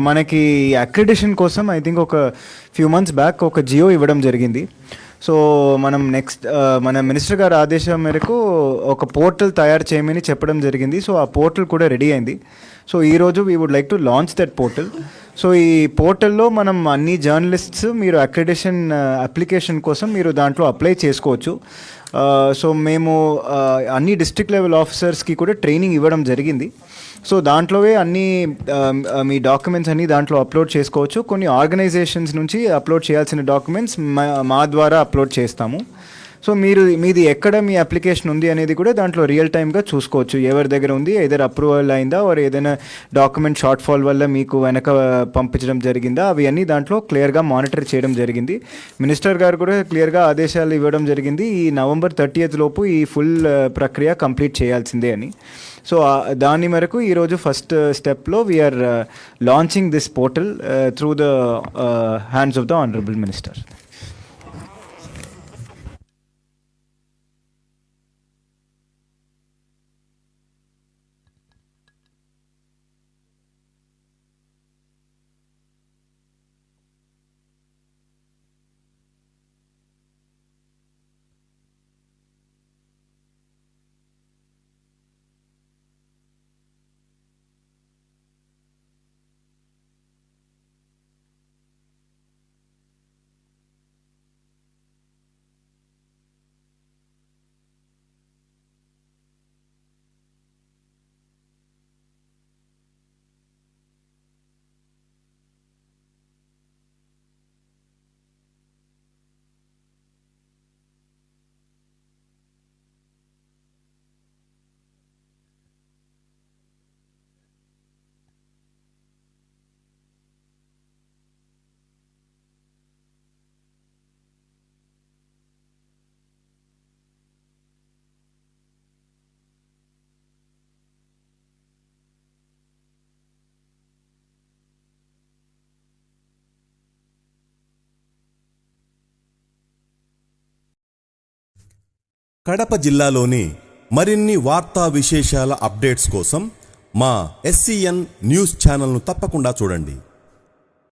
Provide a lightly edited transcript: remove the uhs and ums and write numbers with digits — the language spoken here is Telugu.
మనకి అక్రిడిషన్ కోసం ఐ థింక్ ఒక ఫ్యూ మంత్స్ బ్యాక్ ఒక జియో ఇవ్వడం జరిగింది. సో మనం నెక్స్ట్ మన మినిస్టర్ గారి ఆదేశం మేరకు ఒక పోర్టల్ తయారు చేయమని చెప్పడం జరిగింది. సో ఆ పోర్టల్ కూడా రెడీ అయింది. సో ఈరోజు we would like to launch that portal. So ఈ పోర్టల్లో మనం అన్ని జర్నలిస్ట్స్ మీరు అక్రిడిషన్ అప్లికేషన్ కోసం మీరు దాంట్లో అప్లై చేసుకోవచ్చు. సో మేము అన్ని డిస్ట్రిక్ట్ లెవెల్ ఆఫీసర్స్కి కూడా ట్రైనింగ్ ఇవ్వడం జరిగింది. సో దాంట్లోవే అన్ని మీ డాక్యుమెంట్స్ అన్నీ దాంట్లో అప్లోడ్ చేసుకోవచ్చు. కొన్ని ఆర్గనైజేషన్స్ నుంచి అప్లోడ్ చేయాల్సిన డాక్యుమెంట్స్ మా ద్వారా అప్లోడ్ చేస్తాము. సో మీది ఎక్కడ మీ అప్లికేషన్ ఉంది అనేది కూడా దాంట్లో రియల్ టైమ్గా చూసుకోవచ్చు. ఎవరి దగ్గర ఉంది, ఏదైనా అప్రూవల్ అయిందా, ఆర్ ఏదైనా డాక్యుమెంట్ షార్ట్ ఫాల్ వల్ల మీకు వెనక పంపించడం జరిగిందా, అవి అన్నీ దాంట్లో క్లియర్గా మానిటర్ చేయడం జరిగింది. మినిస్టర్ గారు కూడా క్లియర్గా ఆదేశాలు ఇవ్వడం జరిగింది, ఈ November 30th లోపు ఈ ఫుల్ ప్రక్రియ కంప్లీట్ చేయాల్సిందే అని. సో దాని మేరకు ఈరోజు ఫస్ట్ స్టెప్లో we're launching this portal through the hands of the honourable minister. Kadapa జిల్లాలోని మరిన్ని వార్తా విశేషాల అప్డేట్స్ కోసం మా SCN న్యూస్ ఛానల్ను తప్పకుండా చూడండి.